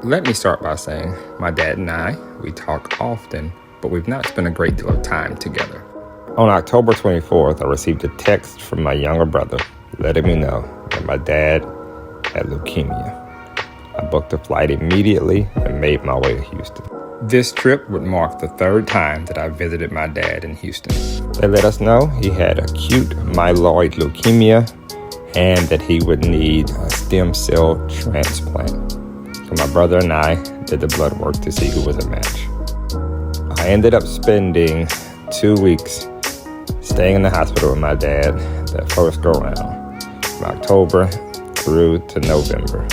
Let me start by saying my dad and I, we talk often, but we've not spent a great deal of time together. On October 24th, I received a text from my younger brother letting me know that my dad had leukemia. I booked a flight immediately and made my way to Houston. This trip would mark the third time that I visited my dad in Houston. They let us know he had acute myeloid leukemia and that he would need a stem cell transplant. So my brother and I did the blood work to see who was a match. I ended up spending 2 weeks staying in the hospital with my dad that first go round, from October through to November.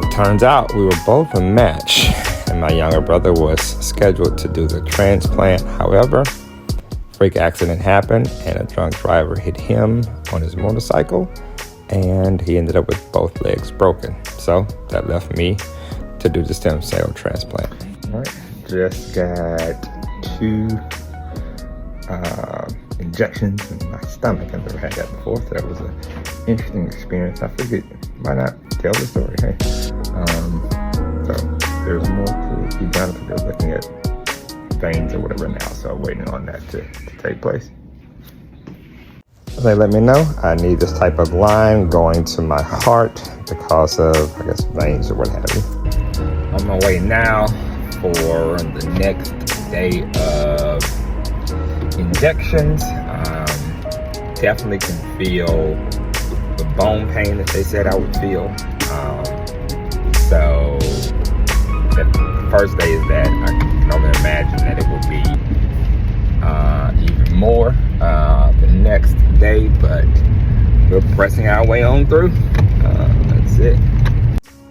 It turns out we were both a match, and my younger brother was scheduled to do the transplant. However, freak accident happened and a drunk driver hit him on his motorcycle, and he ended up with both legs broken. So that left me to do the stem cell transplant. All right, just got 2 injections in my stomach. I've never had that before, so that was an interesting experience. I figured, why not tell the story, hey? So there's more to be done because they're looking at veins or whatever now, so I'm waiting on that to take place. They let me know I need this type of line going to my heart because of, I guess, veins or what have you. On my way now for the next day of injections. Definitely can feel the bone pain that they said I would feel. So the first day is that. I can only imagine that it will be even more the next day, but we're pressing our way on through. That's it.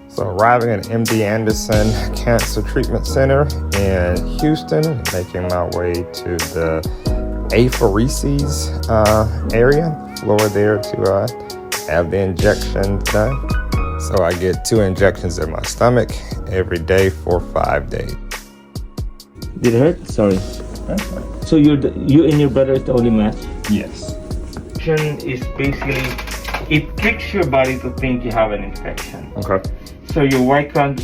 So arriving at MD Anderson Cancer Treatment Center in Houston, making my way to the apheresis area, floor there to have the injection done. So I get 2 injections in my stomach every day for 5 days. Did it hurt? Sorry. So you and your brother is the only match? Yes. Is basically, it tricks your body to think you have an infection. Okay. So your white count,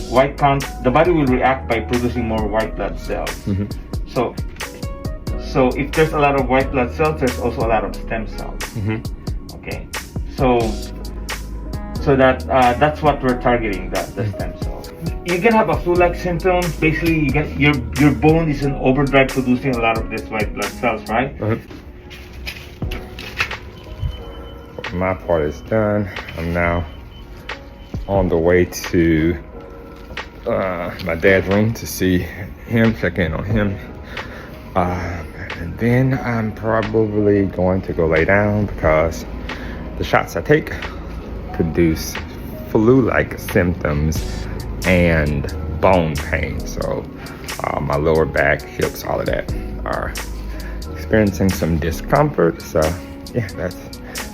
the body will react by producing more white blood cells. Mm-hmm. So if there's a lot of white blood cells, there's also a lot of stem cells. Mm-hmm. Okay. So that's what we're targeting, the stem cells. You can have a flu-like symptoms. Basically, you get your bone is in overdrive producing a lot of these white blood cells, right? Uh-huh. My part is done. I'm now on the way to my dad's room to see him, check in on him. And then I'm probably going to go lay down because the shots I take produce flu-like symptoms and bone pain. So my lower back, hips, all of that are experiencing some discomfort. So yeah, that's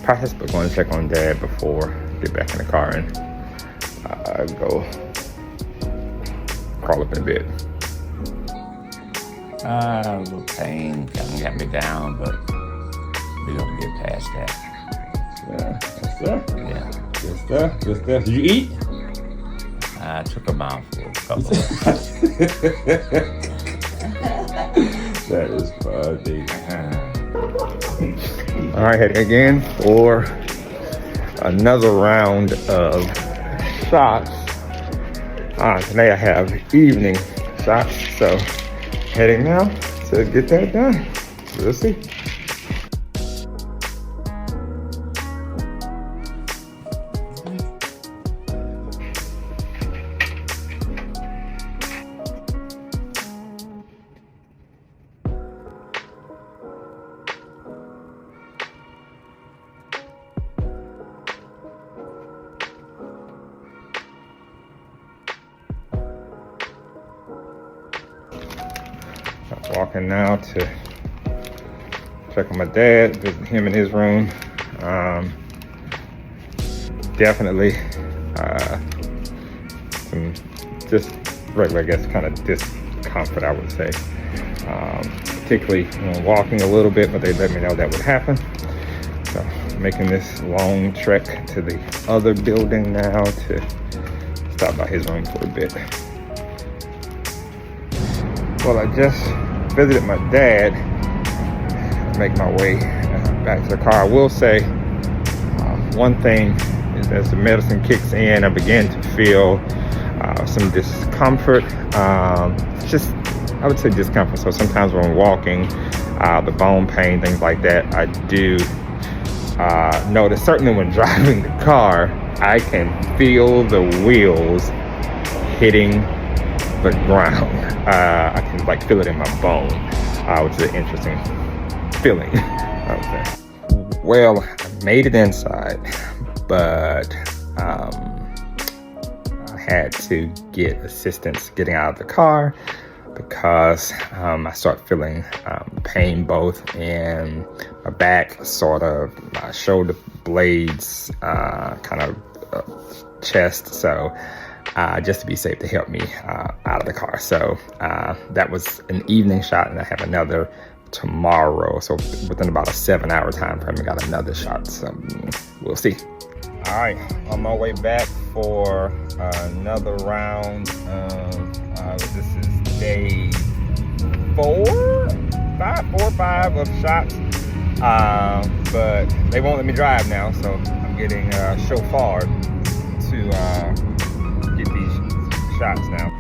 process, but going to check on Dad before I get back in the car and go crawl up in bed. A little pain kind of got me down, but we're gonna get past that. Yeah, yes sir. Yeah. Yes sir. Yes sir. Did you eat? I took a mouthful, a couple of That is funny. All right, heading again for another round of shots. Today I have evening shots, so heading now to get that done. We'll see. Walking now to check on my dad, visit him in his room. Definitely some just regular, I guess, kind of discomfort, I would say. Particularly walking a little bit, but they let me know that would happen. So making this long trek to the other building now to stop by his room for a bit. Well, I just visited my dad. Make my way back to the car. I will say one thing is, as the medicine kicks in, I begin to feel some discomfort. Just, I would say discomfort. So sometimes when I'm walking, the bone pain, things like that, I do notice. Certainly when driving the car, I can feel the wheels hitting the ground. I can like feel it in my bone, which is an interesting feeling, I would say. Well, I made it inside, but I had to get assistance getting out of the car because I start feeling pain both in my back, sort of my shoulder blades, kind of chest. So just to be safe, to help me out of the car. So that was an evening shot, and I have another tomorrow. So within about a 7-hour time frame, I got another shot. So we'll see. All right, on my way back for another round. This is day 4 or 5 of shots. But they won't let me drive now, so I'm getting chauffeured to get these shots now.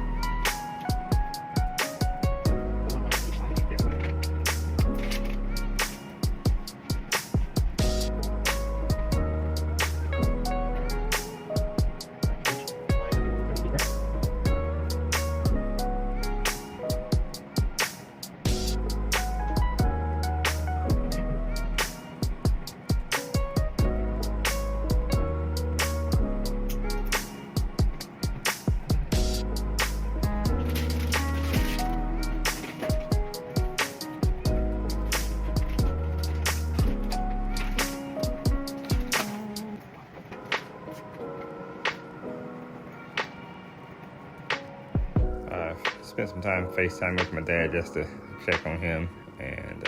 Spent some time FaceTime with my dad just to check on him and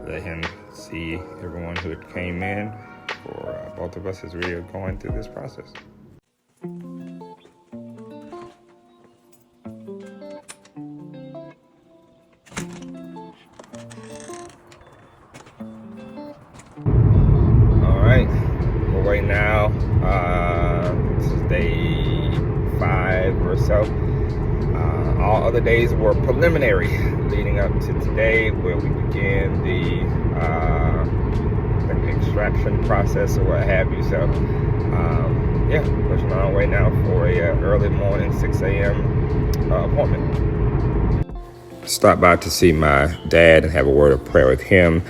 let him see everyone who had came in for both of us as we are going through this process. All right, we're waiting now. This is day 5 or so. All other days were preliminary, leading up to today, where we begin the extraction process or what have you. So, yeah, pushing on our way now for a early morning 6 a.m. Appointment. Stopped by to see my dad and have a word of prayer with him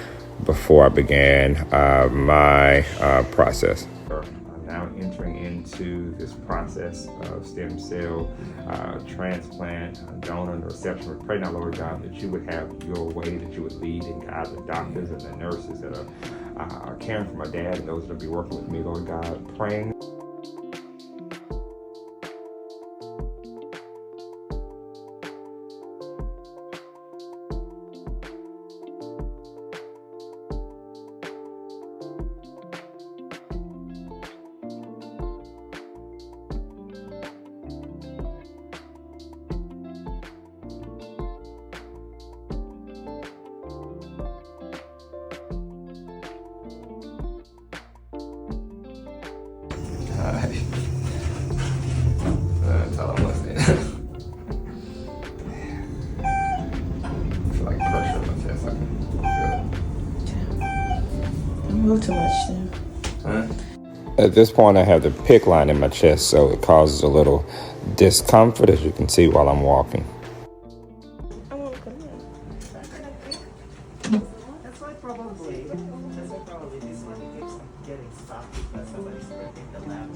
before I began my process. I'm now entering into this process of stem cell transplant, donor, and reception. We pray now, Lord God, that you would have your way, that you would lead and guide the doctors and the nurses that are caring for my dad and those that will be working with me, Lord God, praying. That's all I was in. I feel like pressure in my chest. I can feel it. Don't move too much then. Huh? At this point, I have the PICC line in my chest, so it causes a little discomfort, as you can see, while I'm walking. That's why probably this one keeps getting stuck because somebody's working the lab.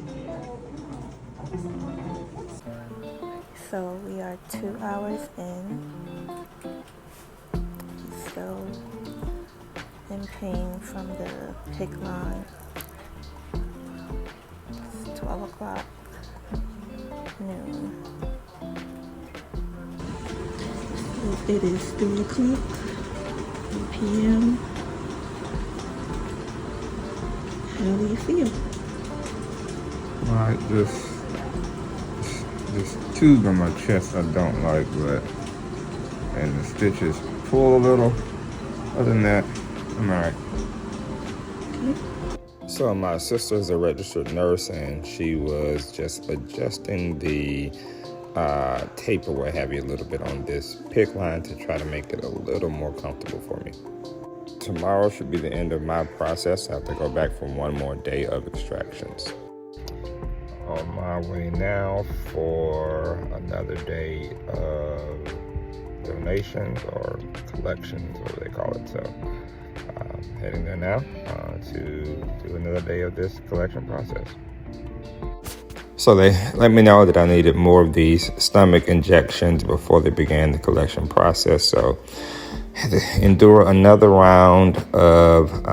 So we are 2 hours in. Still in pain from the PICC line. It's 12 o'clock noon. It is 3 o'clock, 3 p.m. How do you feel? Right, this This tube on my chest I don't like, but and the stitches pull a little. Other than that, I'm alright. So my sister's a registered nurse, and she was just adjusting the tape or what have you a little bit on this PICC line to try to make it a little more comfortable for me. Tomorrow should be the end of my process. I have to go back for one more day of extractions. On my way now for another day of donations or collections, whatever they call it. So heading there now to do another day of this collection process. So they let me know that I needed more of these stomach injections before they began the collection process. So I had to endure another round of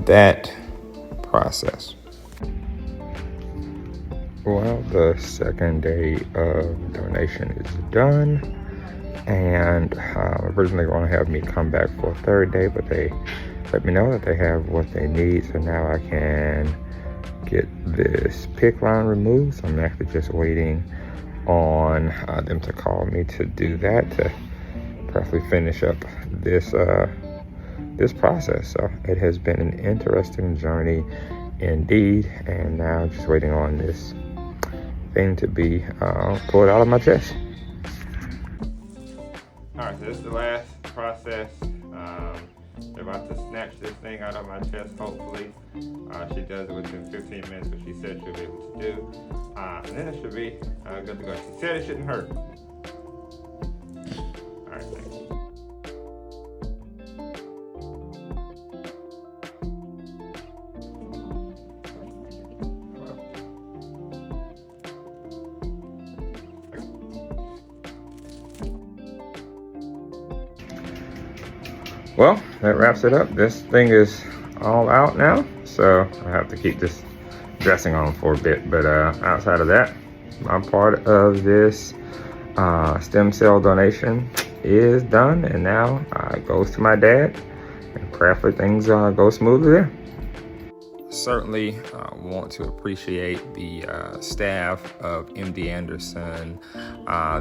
that process. Well, the second day of donation is done, and originally going to have me come back for a third day, but they let me know that they have what they need, so now I can get this PICC line removed. So I'm actually just waiting on them to call me to do that, to probably finish up this this process. So it has been an interesting journey indeed, and now just waiting on this thing to be pulled out of my chest. All right, so this is the last process. They're about to snatch this thing out of my chest, hopefully. She does it within 15 minutes, but she said she'll be able to do. And then it should be good to go. She said it shouldn't hurt. All right, thanks. Well, that wraps it up. This thing is all out now, so I have to keep this dressing on for a bit. But outside of that, my part of this stem cell donation is done, and now it goes to my dad, and prayerfully things go smoothly there. Certainly want to appreciate the staff of MD Anderson.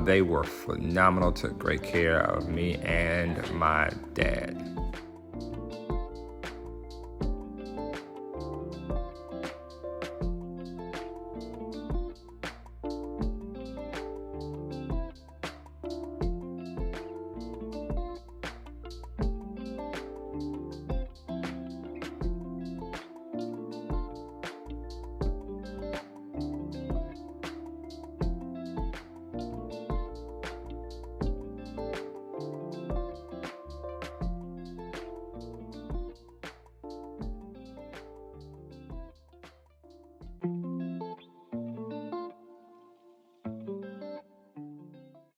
They were phenomenal, took great care of me and my dad.